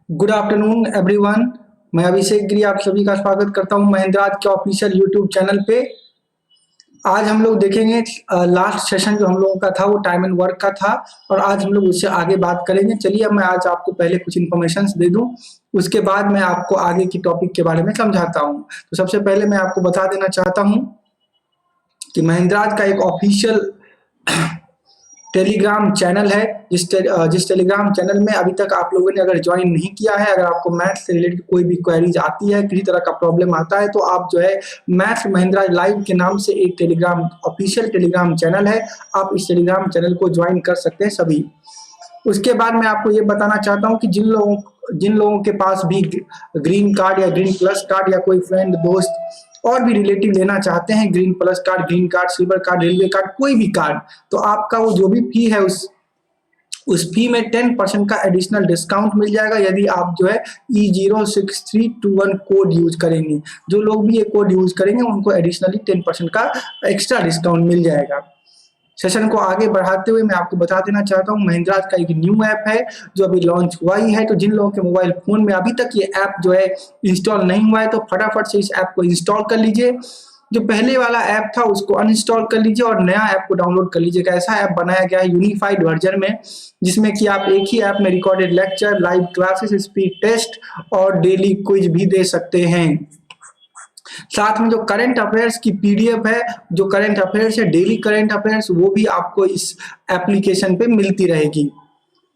Good afternoon everyone. मैं अभिषेक गिरी आप सभी का स्वागत करता हूं महिंद्रा के ऑफिशियल यूट्यूब चैनल पे। आज हम लोग देखेंगे लास्ट सेशन जो हम लोगों का था वो टाइम एंड वर्क का था और आज हम लोग उससे आगे बात करेंगे। चलिए अब मैं आज आपको पहले कुछ इन्फॉर्मेशन दे दूं, उसके बाद मैं आपको आगे की टॉपिक के बारे में समझाता हूं। तो सबसे पहले मैं आपको बता देना चाहता हूं कि महिंद्रा का एक ऑफिशियल टेलीग्राम चैनल है। जिस टेलीग्राम चैनल में अभी तक आप लोगों ने अगर ज्वाइन नहीं किया है, अगर आपको मैथ से रिलेटेड कोई भी क्वेरीज आती है, किसी तरह का प्रॉब्लम आता है, तो आप जो है मैथ महिंद्रा लाइव के नाम से एक टेलीग्राम ऑफिशियल टेलीग्राम चैनल है, आप इस टेलीग्राम चैनल को ज्वाइन कर सकते हैं सभी। उसके बाद मैं आपको ये बताना चाहता हूँ कि जिन लोगों के पास भी ग्रीन कार्ड या ग्रीन प्लस कार्ड या कोई फ्रेंड दोस्त और भी रिलेटिव लेना चाहते हैं, green plus card, green card, silver card, railway card, कोई भी कार्ड, तो आपका वो जो भी फी है उस फी में 10% का एडिशनल डिस्काउंट मिल जाएगा यदि आप जो है E06321 कोड यूज करेंगे। जो लोग भी ये कोड यूज करेंगे उनको एडिशनली 10% का एक्स्ट्रा डिस्काउंट मिल जाएगा। सेशन को आगे बढ़ाते हुए मैं आपको बता देना चाहता हूँ महिंद्रा का एक न्यू ऐप है जो अभी लॉन्च हुआ ही है। तो जिन लोगों के मोबाइल फोन में अभी तक ये ऐप जो है इंस्टॉल नहीं हुआ है तो फटाफट से इस ऐप को इंस्टॉल कर लीजिए। जो पहले वाला ऐप था उसको अनइंस्टॉल कर लीजिए और नया ऐप को डाउनलोड कर लीजिए। ऐसा ऐप बनाया गया है यूनिफाइड वर्जन में, जिसमें कि आप एक ही ऐप में recorded lecture, live classes, speed test और डेली क्विज भी दे सकते हैं। साथ में जो करंट अफेयर्स की पीडीएफ है, जो करंट अफेयर्स है, डेली करंट अफेयर्स, वो भी आपको इस एप्लीकेशन पे मिलती रहेगी।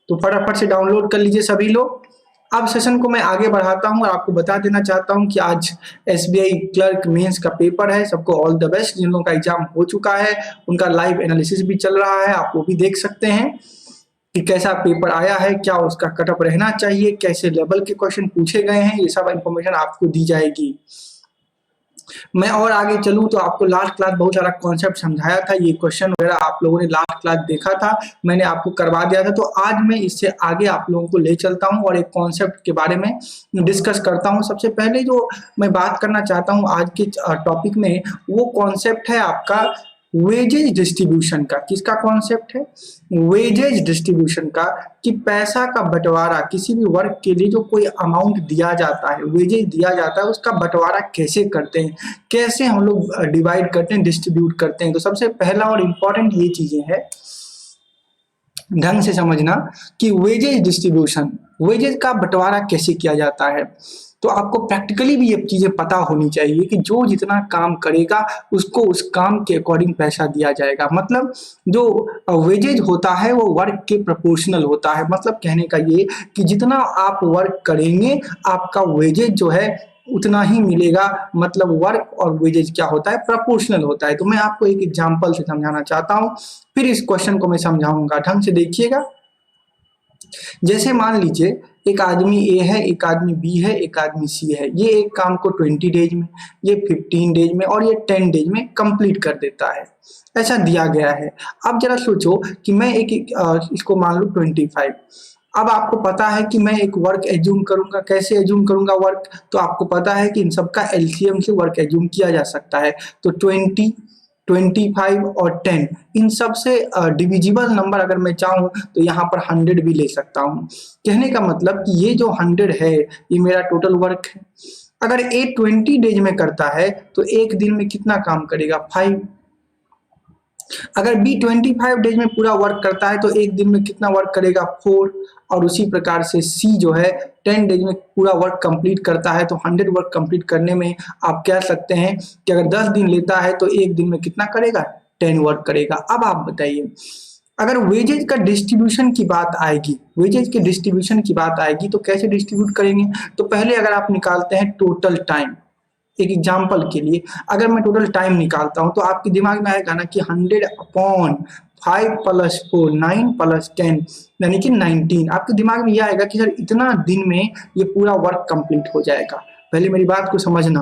तो फटाफट से डाउनलोड कर लीजिए सभी लोग। अब सेशन को मैं आगे बढ़ाता हूं और आपको बता देना चाहता हूं कि आज एसबीआई क्लर्क मेंस का पेपर है। सबको ऑल द बेस्ट। जिन लोगों का एग्जाम हो चुका है उनका लाइव एनालिसिस भी चल रहा है, आप वो भी देख सकते हैं कि कैसा पेपर आया है, क्या उसका कटअप रहना चाहिए, कैसे लेवल के क्वेश्चन पूछे गए हैं, ये सब इंफॉर्मेशन आपको दी जाएगी। मैं और आगे चलूं तो आपको लास्ट क्लास बहुत सारा कॉन्सेप्ट समझाया था, ये क्वेश्चन वगैरह आप लोगों ने लास्ट क्लास देखा था, मैंने आपको करवा दिया था। तो आज मैं इससे आगे आप लोगों को ले चलता हूं और एक कॉन्सेप्ट के बारे में डिस्कस करता हूं। सबसे पहले जो मैं बात करना चाहता हूं आज के टॉपिक में, वो कॉन्सेप्ट है आपका वेजेज डिस्ट्रीब्यूशन का। किसका कॉन्सेप्ट है? वेजेज डिस्ट्रीब्यूशन का, कि पैसा का बंटवारा, किसी भी वर्क के लिए जो कोई अमाउंट दिया जाता है, वेजेज दिया जाता है, उसका बंटवारा कैसे करते हैं, कैसे हम लोग डिवाइड करते हैं, डिस्ट्रीब्यूट करते हैं। तो सबसे पहला और इम्पोर्टेंट ये चीजें हैं, ढंग से समझना कि वेजेज डिस्ट्रीब्यूशन, वेजेज का बंटवारा कैसे किया जाता है। तो आपको प्रैक्टिकली भी ये चीजें पता होनी चाहिए कि जो जितना काम करेगा उसको उस काम के अकॉर्डिंग पैसा दिया जाएगा। मतलब जो वेजेज होता है वो वर्क के प्रोपोर्शनल होता है। मतलब कहने का ये कि जितना आप वर्क करेंगे आपका वेजेज जो है उतना ही मिलेगा। मतलब वर्क और वेजेज क्या होता है? प्रोपोर्शनल होता है। तो मैं आपको एक एग्जांपल से समझाना चाहता हूं, फिर इस क्वेश्चन को मैं समझाऊंगा, ढंग से देखिएगा। जैसे मान लीजिए एक आदमी ए है, एक आदमी बी है, एक आदमी सी है। ये एक काम को 20 डेज में, ये 15 डेज में और ये 10 डेज में कंप्लीट कर देता है, ऐसा दिया गया है। अब जरा सोचो कि मैं इसको मान लूं 25। अब आपको पता है कि मैं एक वर्क एज्यूम करूंगा। कैसे एज्यूम करूंगा वर्क? तो आपको पता है कि इन सबका एलसीएम से वर्क एज्यूम किया जा सकता है। तो 20, 25 और 10, इन सब से डिविजिबल नंबर अगर मैं चाहूँ तो यहाँ पर 100 भी ले सकता हूँ। कहने का मतलब कि ये जो 100 है ये मेरा टोटल वर्क है। अगर ए 20 डेज में करता है तो एक दिन में कितना काम करेगा? 5। अगर बी 25 डेज में पूरा वर्क करता है तो एक दिन में कितना वर्क करेगा? 4। और उसी प्रकार से सी जो है 10 डेज में पूरा वर्क कंप्लीट करता है। तो 100 वर्क कंप्लीट करने में आप कह सकते हैं कि अगर 10 दिन लेता है तो एक दिन में कितना करेगा? 10 वर्क करेगा। अब आप बताइए, अगर वेजेज का डिस्ट्रीब्यूशन की बात आएगी, वेजेज के डिस्ट्रीब्यूशन की बात आएगी तो कैसे डिस्ट्रीब्यूट करेंगे? तो पहले अगर आप निकालते हैं टोटल टाइम, एक एग्जाम्पल के लिए अगर मैं टोटल टाइम निकालता हूं तो आपके दिमाग में आएगा ना कि 100/5 + 4, 9 + 10 यानी कि 19। आपके दिमाग में यह आएगा कि सर इतना दिन में ये पूरा वर्क कंप्लीट हो जाएगा। पहले मेरी बात को समझना,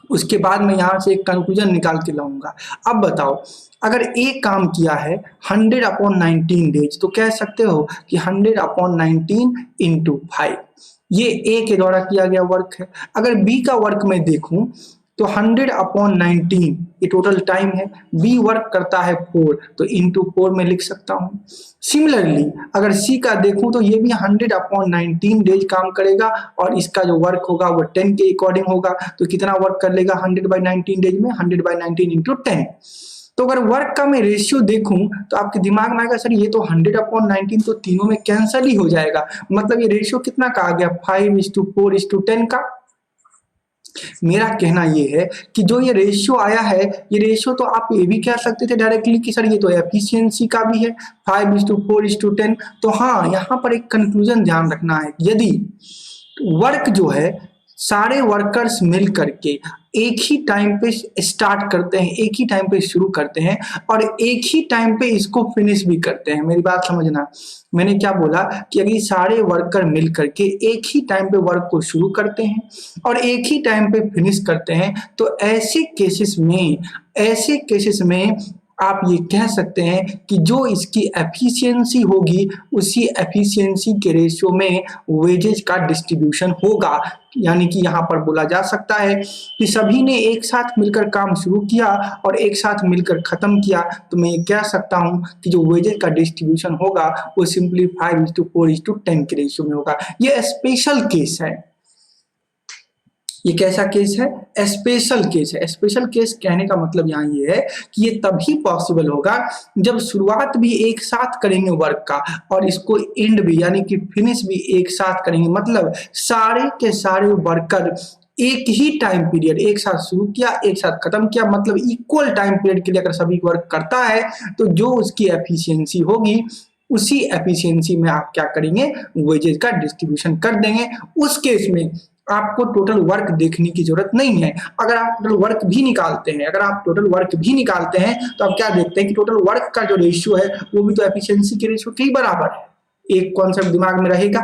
उसके बाद मैं यहाँ से एक कंक्लूजन निकाल के लाऊंगा। अब बताओ, अगर एक काम किया है 100/19 डेज तो कह सकते हो कि 100/19 × 5, ये ए के द्वारा किया गया वर्क है। अगर बी का वर्क मैं देखूं तो 100/19 ये टोटल टाइम है। बी वर्क करता है 4, तो इंटू 4 में लिख सकता हूँ। सिमिलरली अगर सी का देखूं तो ये भी 100/19 डेज काम करेगा और इसका जो वर्क होगा वो 10 के अकॉर्डिंग होगा। तो कितना वर्क कर लेगा 100/19 डेज में? 100/19 इंटू 10। तो अगर वर्क का मैं रेशियो देखूं तो आपके दिमाग में आएगा सर ये तो 100/19 तो तीनों में कैंसल ही हो जाएगा, मतलब ये रेशियो कितना का आ गया? 5:4:10 का। मेरा कहना ये है कि जो ये रेशियो आया है, ये रेशियो तो आप ये भी कह सकते थे डायरेक्टली कि सर ये तो एफिशिएंसी का भी है 5:4:10। तो हाँ, यहाँ पर एक कंक्लूजन ध्यान रखना है, यदि वर्क जो है सारे वर्कर्स मिल करके एक ही टाइम पे स्टार्ट करते हैं, एक ही टाइम पे शुरू करते हैं और एक ही टाइम पे इसको फिनिश भी करते हैं। मेरी बात समझना, मैंने क्या बोला कि अगर सारे वर्कर मिल करके एक ही टाइम पे वर्क को शुरू करते हैं और एक ही टाइम पे फिनिश करते हैं, तो ऐसे केसेस में आप ये कह सकते हैं कि जो इसकी एफिशिएंसी होगी उसी एफिशिएंसी के रेशियो में वेजेज का डिस्ट्रीब्यूशन होगा। यानी कि यहाँ पर बोला जा सकता है कि सभी ने एक साथ मिलकर काम शुरू किया और एक साथ मिलकर खत्म किया, तो मैं ये कह सकता हूँ कि जो वेजेज का डिस्ट्रीब्यूशन होगा वो सिंपली 5:4:10 के रेशियो में होगा। ये स्पेशल केस है। ये कैसा केस है? स्पेशल केस है। स्पेशल केस कहने का मतलब यहाँ ये है कि ये तभी पॉसिबल होगा जब शुरुआत भी एक साथ करेंगे वर्क का और इसको एंड भी यानी कि फिनिश भी एक साथ करेंगे। मतलब सारे के सारे वर्कर एक ही टाइम पीरियड एक साथ शुरू किया, एक साथ खत्म किया, मतलब इक्वल टाइम पीरियड के लिए अगर सभी वर्क करता है तो जो उसकी एफिशिएंसी होगी उसी एफिशिएंसी में आप क्या करेंगे? वेजेज का डिस्ट्रीब्यूशन कर देंगे। उस केस में आपको टोटल वर्क देखने की जरूरत नहीं है। अगर आप टोटल वर्क भी निकालते हैं तो आप क्या देखते हैं कि टोटल वर्क का जो रेशियो है वो भी तो एफिशिएंसी के रेशियो के ही बराबर है। एक कॉन्सेप्ट दिमाग में रहेगा,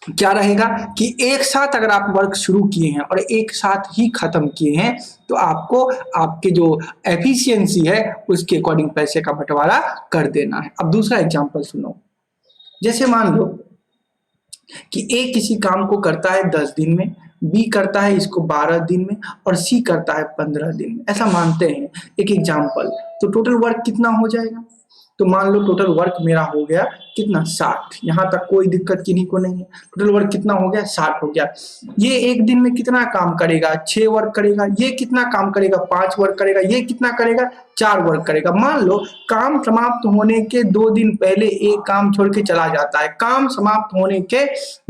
क्या रहेगा कि एक साथ अगर आप वर्क शुरू किए हैं और एक साथ ही खत्म किए हैं तो आपको आपके जो एफिशिएंसी है उसके अकॉर्डिंग पैसे का बंटवारा कर देना है। अब दूसरा एग्जांपल सुनो। जैसे मान लो कि ए किसी काम को करता है 10 दिन में, बी करता है इसको 12 दिन में और सी करता है 15 दिन में, ऐसा मानते हैं एक एग्जांपल। तो टोटल वर्क कितना हो जाएगा? तो मान लो टोटल वर्क मेरा हो गया कितना? 60। यहाँ तक कोई दिक्कत किन्हीं को नहीं है। टोटल वर्क कितना हो गया? 60 हो गया। ये एक दिन में कितना काम करेगा? 6 वर्क करेगा। ये कितना काम करेगा? 5 वर्क करेगा। ये कितना करेगा? 4 वर्क करेगा। मान लो काम समाप्त होने के 2 दिन पहले एक काम छोड़ के चला जाता है। काम समाप्त होने के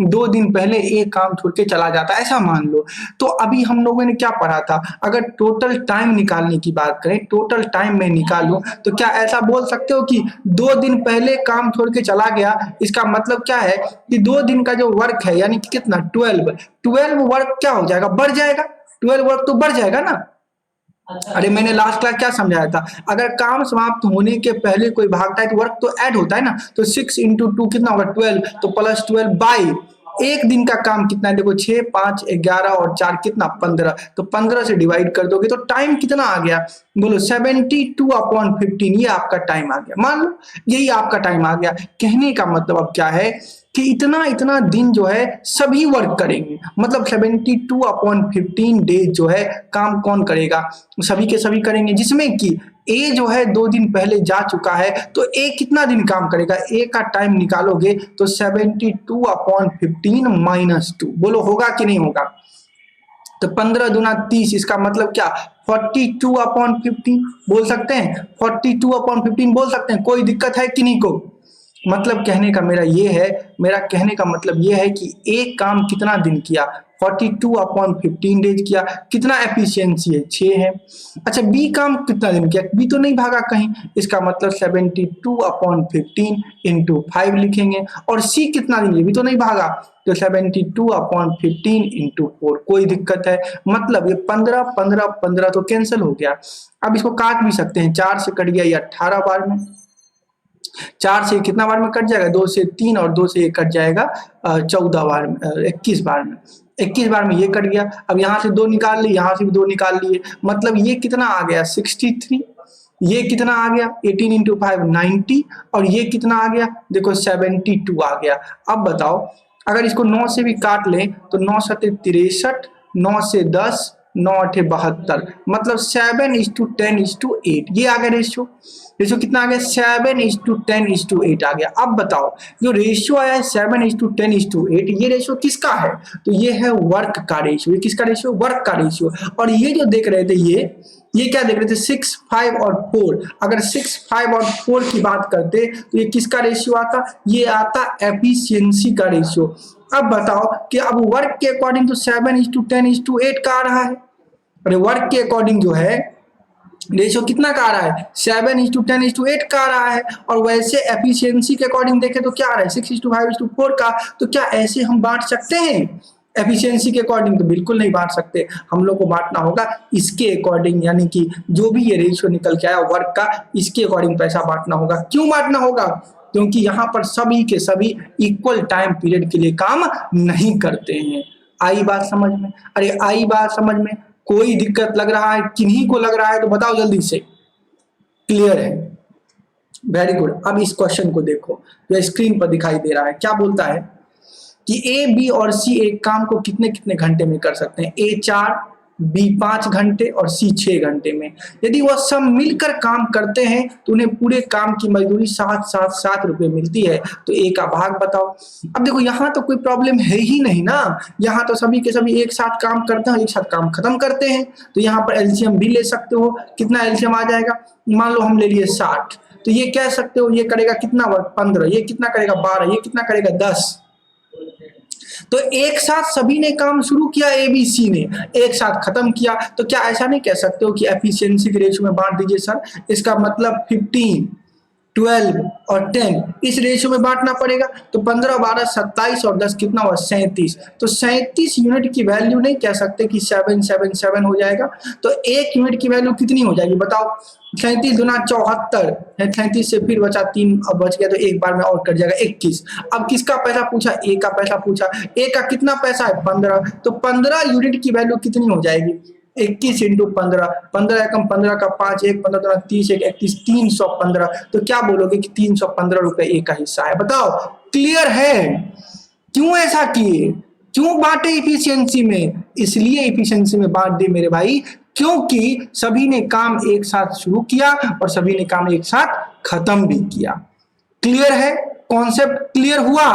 2 दिन पहले एक काम छोड़ के चला जाता है, ऐसा मान लो। तो अभी हम लोगों ने क्या पढ़ा था? अगर टोटल टाइम निकालने की बात करें, टोटल टाइम में निकालूं तो क्या ऐसा बोल सकते हो कि 2 दिन पहले काम छोड़ के चला गया, इसका मतलब क्या है कि 2 दिन का जो वर्क है यानी कि कितना? 12 वर्क क्या हो जाएगा? बढ़ जाएगा। 12 वर्क तो बढ़ जाएगा ना। अरे मैंने लास्ट क्लास क्या समझाया था? अगर काम समाप्त होने के पहले कोई भागता है तो वर्क तो ऐड होता है ना। तो 6 × 2 कितना होगा? 12। तो +12 बाई एक दिन का काम कितना है? देखो 6, 5, 11 और 4 कितना? 15। तो 15 से डिवाइड कर दोगे तो टाइम कितना आ गया? बोलो 72/15। ये आपका टाइम आ गया। मान लो यही आपका टाइम आ गया। कहने का मतलब अब क्या है कि इतना इतना दिन जो है सभी वर्क करेंगे, मतलब 72/15 डेज जो है काम कौन करेगा? सभी के सभी करेंगे, जिसमें कि ए जो है 2 दिन पहले जा चुका है तो ए कितना दिन काम करेगा? ए का टाइम निकालोगे तो 72/15 -2। बोलो होगा कि नहीं होगा? तो 15 दूना 30, इसका मतलब क्या? 42/15 बोल सकते हैं। 42/15 बोल सकते हैं। कोई दिक्कत है कि नहीं को? मतलब कहने का मेरा कहने का मतलब ये है कि एक काम कितना दिन किया? 42/15 डेज किया। कितना एफिशिएंसी है? 6 है। अच्छा बी काम कितना दिन किया? बी तो नहीं भागा कहीं, इसका मतलब 72/15 इंटू 5 लिखेंगे। और सी कितना दिन? ये भी तो नहीं भागा, तो 72/15 इंटू 4। कोई दिक्कत है? मतलब ये 15 15 15 तो कैंसिल हो गया। अब इसको काट भी सकते हैं। 4 से कट गया ये 18 बार में। 4 से कितना बार में कट जाएगा? 2 से 3 और 2 से ये कट जाएगा 14 बार में, 21 बार में। 21 बार में ये कट गया। अब यहाँ से 2 निकाल लिए, यहाँ से भी 2 निकाल लिए, मतलब ये कितना आ गया? 63। ये कितना आ गया? 18 × 5 90। और ये कितना आ गया? देखो 72 आ गया। अब बताओ अगर इसको 9 से भी काट लें तो 9 × 7 = 63, 9 से 10, 9 8 72, मतलब 7:10:8 ये आ गया रेशियो। रेशियो कितना आ गया? 7:10:8 आ गया। अब बताओ जो रेशियो आया है 7:10:8, ये रेशियो किसका है? तो ये है वर्क का रेशियो। ये किसका रेशियो? वर्क का रेशियो। और ये जो देख रहे थे ये क्या देख रहे थे? 6 5 और 4। अगर 6 5 और 4 की बात करते तो ये किसका रेशियो आता? ये आता एफिशिएंसी का रेशियो। अब बताओ कि अब वर्क के अकॉर्डिंग तो 7:10:8 का आ रहा है। अरे वर्क के अकॉर्डिंग जो है रेशियो कितना का आ रहा है? 7:10:8 का आ रहा है। और वैसे एफिशिएंसी के अकॉर्डिंग देखें तो क्या आ रहा है? 6:5:4 का। तो क्या ऐसे हम बांट सकते हैं? एफिशिएंसी के अकॉर्डिंग तो बिल्कुल नहीं बांट सकते। हम लोग को बांटना होगा इसके अकॉर्डिंग, यानी कि जो भी ये रेशियो निकल के आया वर्क का, इसके अकॉर्डिंग पैसा बांटना होगा। क्यों बांटना होगा? क्योंकि यहाँ पर सभी के सभी इक्वल टाइम पीरियड के लिए काम नहीं करते हैं। आई बात समझ में? अरे आई बात समझ में? कोई दिक्कत लग रहा है? किन्हीं को लग रहा है तो बताओ जल्दी से। क्लियर है? Very good. अब इस क्वेश्चन को देखो जो स्क्रीन पर दिखाई दे रहा है। क्या बोलता है कि ए बी और सी एक काम को कितने कितने घंटे में कर सकते हैं? ए 4, बी 5 घंटे और सी 6 घंटे में। यदि वह सब मिलकर काम करते हैं तो उन्हें पूरे काम की मजदूरी 7 रुपए मिलती है। तो ए का भाग बताओ। अब देखो यहाँ तो कोई प्रॉब्लम है ही नहीं ना। यहाँ तो सभी के सभी एक साथ काम करते हैं, एक साथ काम खत्म करते हैं। तो यहाँ पर एलसीएम भी ले सकते हो। कितना एलसीएम आ जाएगा? मान लो हम ले लिए 60, तो ये कह सकते हो ये करेगा कितना वर्क? 15। ये कितना करेगा? 12। ये कितना करेगा? 10। तो एक साथ सभी ने काम शुरू किया, एबीसी ने एक साथ खत्म किया। तो क्या ऐसा नहीं कह सकते हो कि एफिशिएंसी के रेशियो में बांट दीजिए सर? इसका मतलब 15 12 और 10 इस रेशियो में बांटना पड़ेगा। तो 15 12 27 और 10 कितना हुआ? 37। तो 37 यूनिट की वैल्यू नहीं कह सकते कि 777 हो जाएगा। तो एक यूनिट की वैल्यू कितनी हो जाएगी बताओ? 37 दूना 74 है। 37 से फिर बचा 3, अब बच गया तो एक बार में और कट जाएगा 21। अब किसका पैसा पूछा? ए का पैसा पूछा। ए का कितना पैसा है? 15। तो 15 यूनिट की वैल्यू कितनी हो जाएगी? 21 इंटू 15, 15 एकम 15 का 5, 1 15 दूना 30, 1 31, 315। तो क्या बोलोगे कि 315 रुपए ए का हिस्सा है? बताओ। क्लियर है? क्यों ऐसा किए? क्यों बांटे इफिशियंसी में? इसलिए इफिशियंसी में बांट दे मेरे भाई क्योंकि सभी ने काम एक साथ शुरू किया और सभी ने काम एक साथ खत्म भी किया। क्लियर है? कॉन्सेप्ट क्लियर हुआ?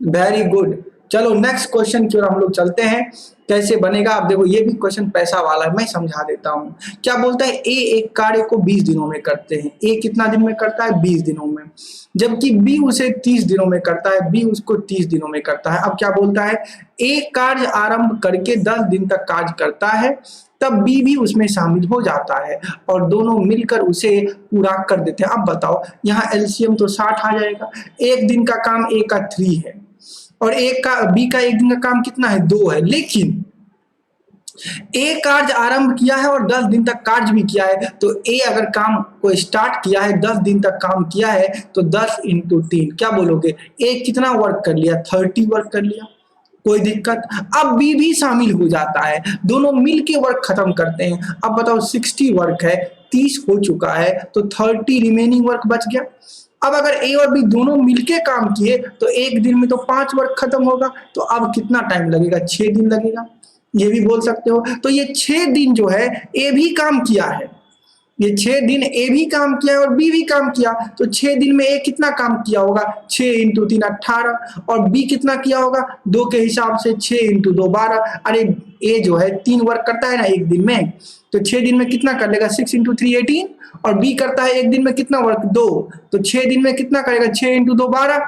Very good. चलो नेक्स्ट क्वेश्चन की ओर हम लोग चलते हैं। कैसे बनेगा? अब देखो ये भी क्वेश्चन पैसा वाला है, मैं समझा देता हूँ। क्या बोलता है? ए एक कार्य को 20 दिनों में करते हैं। ए कितना दिन में करता है? 20 दिनों में। जबकि बी उसे 30 दिनों में करता है, बी उसको 30 दिनों में करता है। अब क्या बोलता है? ए कार्य आरंभ करके 10 दिन तक कार्य करता है, तब बी भी उसमें शामिल हो जाता है और दोनों मिलकर उसे पूरा कर देते हैं। अब बताओ यहाँ एलसीएम तो 60 आ जाएगा। एक दिन का काम ए का 3 है और एक का बी का एक दिन का काम कितना है? 2 है। लेकिन ए कार्य आरंभ किया है और 10 दिन तक कार्य भी किया है। तो ए अगर काम को स्टार्ट किया है, 10 दिन तक काम किया है, तो 10 इंटू 3 क्या बोलोगे? ए कितना वर्क कर लिया? 30 वर्क कर लिया। कोई दिक्कत? अब बी भी शामिल हो जाता है, दोनों मिलके वर्क खत्म करते हैं। अब बताओ 60 वर्क है, 30 हो चुका है, तो 30 रिमेनिंग वर्क बच गया। अब अगर ए और बी दोनों मिलके काम किए तो एक दिन में तो 5 वर्क खत्म होगा। तो अब कितना टाइम लगेगा? 6 दिन लगेगा। ये भी बोल सकते हो। तो ये 6 दिन जो है ए भी काम किया है, ये 6 दिन ए भी काम किया है और बी भी काम किया। तो 6 दिन में ए कितना काम किया होगा? 6 इंटू 3 18। और बी कितना किया होगा? 2 के हिसाब से 6 इंटू 2 12। अरे ए जो है 3 वर्क करता है ना एक दिन में, तो 6 दिन में कितना कर लेगा? 6 इंटू 3 18। और बी करता है एक दिन में कितना वर्क? 2। तो 6 दिन में कितना करेगा? 6 इंटू 2 12।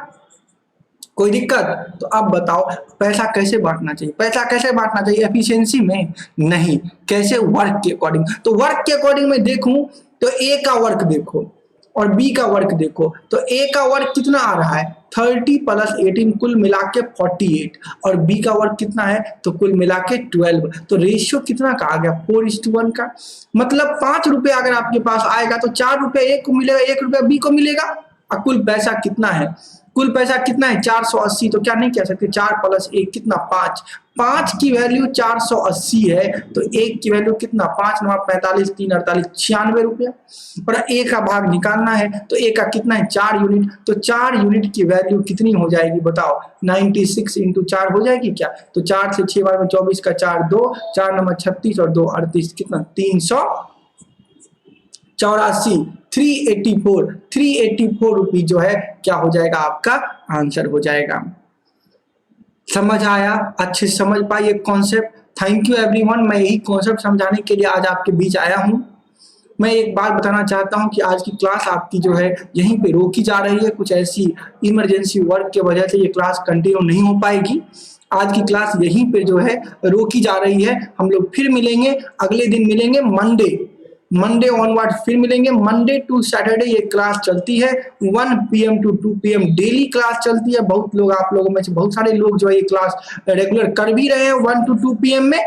कोई दिक्कत? तो अब बताओ पैसा कैसे बांटना चाहिए? पैसा कैसे बांटना चाहिए? एफिशिएंसी में नहीं, कैसे? वर्क के अकॉर्डिंग। तो वर्क के अकॉर्डिंग में देखूं तो ए का वर्क देखो और बी का वर्क देखो। तो ए का वर्क कितना आ रहा है? 30 प्लस 18 कुल मिला के 48। और बी का वर्क कितना है? तो कुल मिला के 12। तो रेशियो कितना का आ गया? 4:1 का। मतलब 5 रुपए अगर आपके पास आएगा तो 4 रुपए ए को मिलेगा, 1 रुपया बी को मिलेगा। और कुल पैसा कितना है? कुल पैसा कितना है 480, तो क्या नहीं कह सकते 4 + 1 कितना 5, 5 की वैल्यू 480 है तो 1 की वैल्यू कितना 5 9 45 3 48 96 रुपया। और ए का भाग निकालना है तो ए का कितना है 4 यूनिट, तो 4 यूनिट की वैल्यू कितनी हो जाएगी बताओ 96 × 4 हो जाएगी क्या, तो 4 से 6 बार में 24 का 4 2, 4 9 36 और 2 38 कितना 384, 384 रुपीज जो है क्या हो जाएगा आपका आंसर हो जाएगा। समझ आया, अच्छे से समझ पाइए कॉन्सेप्ट। थैंक यू एवरीवन, मैं यही कॉन्सेप्ट समझाने के लिए आज आपके बीच आया हूं। मैं एक बात बताना चाहता हूं कि आज की क्लास आपकी जो है यहीं पे रोकी जा रही है, कुछ ऐसी इमरजेंसी वर्क के वजह से ये क्लास कंटिन्यू नहीं हो पाएगी। आज की क्लास यहीं पे जो है रोकी जा रही है। हम लोग फिर मिलेंगे, अगले दिन मिलेंगे मंडे ऑनवर्ड फिर मिलेंगे। मंडे टू सैटरडे ये क्लास चलती है 1 PM to 2 PM daily class चलती है। बहुत लोग, आप लोगों में से बहुत सारे लोग जो है ये क्लास रेगुलर कर भी रहे हैं 1 to 2 PM में,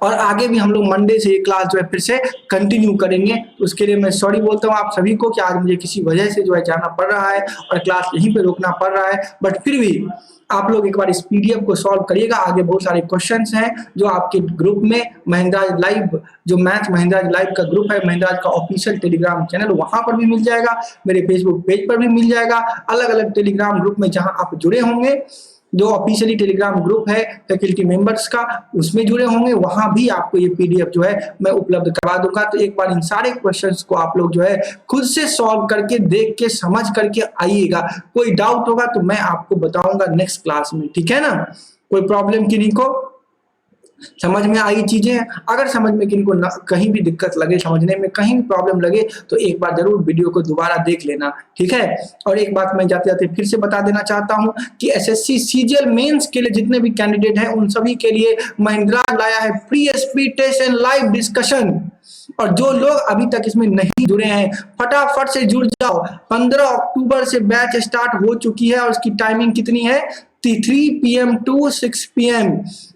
और आगे भी हम लोग मंडे से ये क्लास जो है फिर से कंटिन्यू करेंगे। उसके लिए मैं सॉरी बोलता हूँ आप सभी को कि आज मुझे किसी वजह से जो है जाना पड़ रहा है और क्लास यहीं पे रोकना पड़ रहा है, बट फिर भी आप लोग एक बार इस पीडीएफ को सॉल्व करिएगा। आगे बहुत सारे क्वेश्चंस हैं जो आपके ग्रुप में महिंद्राज लाइव, जो मैथ महिंद्राज लाइव का ग्रुप है, महिंद्राज का ऑफिशियल टेलीग्राम चैनल, वहां पर भी मिल जाएगा, मेरे फेसबुक पेज पर भी मिल जाएगा, अलग अलग टेलीग्राम ग्रुप में जहां आप जुड़े होंगे, जो ऑफिशियली टेलीग्राम ग्रुप है फैकल्टी मेंबर्स का, उसमें जुड़े होंगे, वहां भी आपको ये पीडीएफ जो है मैं उपलब्ध करवा दूंगा। तो एक बार इन सारे क्वेश्चंस को आप लोग जो है खुद से सॉल्व करके, देख के, समझ करके आइएगा। कोई डाउट होगा तो मैं आपको बताऊंगा नेक्स्ट क्लास में, ठीक है ना। कोई प्रॉब्लम किन्हीं को समझ में आई चीजें? अगर समझ में किनको कहीं भी दिक्कत लगे, समझने में कहीं भी प्रॉब्लम लगे तो एक बार जरूर वीडियो को दोबारा देख लेना, ठीक है। और एक बात मैं जाते जाते फिर से बता देना चाहता हूं कि एसएससी सीजीएल मेंस के लिए जितने भी कैंडिडेट हैं उन सभी के लिए महिंद्रा लाया है free speed test and live discussion. और जो लोग अभी तक इसमें नहीं जुड़े हैं फटाफट से जुड़ जाओ। 15 अक्टूबर से बैच स्टार्ट हो चुकी है और उसकी टाइमिंग कितनी है 3 PM to 6 PM।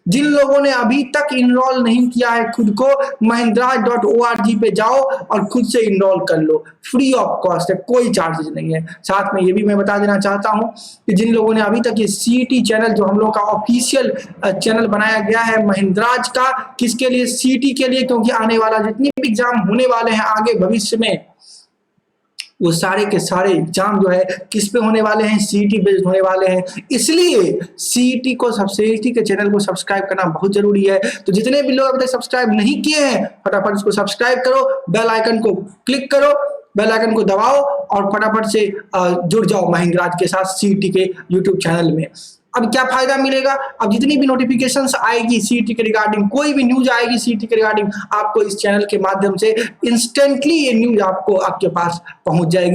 जिन लोगों ने अभी तक इनरोल नहीं किया है खुद को, mahindra.org पे जाओ और खुद से इनरोल कर लो, फ्री ऑफ कॉस्ट है, कोई चार्जेस नहीं है। साथ में ये भी मैं बता देना चाहता हूं कि जिन लोगों ने अभी तक ये सीईटी चैनल, जो हम लोग का ऑफिशियल चैनल बनाया गया है महिंद्राज का, किसके लिए, सीईटी के लिए, क्योंकि आने वाला जितने भी एग्जाम होने वाले हैं आगे भविष्य में, वो सारे के सारे एग्जाम जो है किस पे होने वाले हैं, सीईटी बेस्ड होने वाले हैं। इसलिए सीईटी को, सीईटी के चैनल को सब्सक्राइब करना बहुत जरूरी है। तो जितने भी लोग अभी तक सब्सक्राइब नहीं किए हैं फटाफट इसको सब्सक्राइब करो, बेल आइकन को क्लिक करो, बेल आइकन को दबाओ और फटाफट से जुड़ जाओ महिंद्राज के साथ सीईटी के यूट्यूब चैनल में। अब क्या फायदा मिलेगा, अब जितनी भी नोटिफिकेशंस आएगी सीईटी के रिगार्डिंग, कोई भी न्यूज आएगी सीईटी के रिगार्डिंग, आपको इस चैनल के माध्यम से इंस्टेंटली ये न्यूज आपको आपके पास पहुंच जाएगी।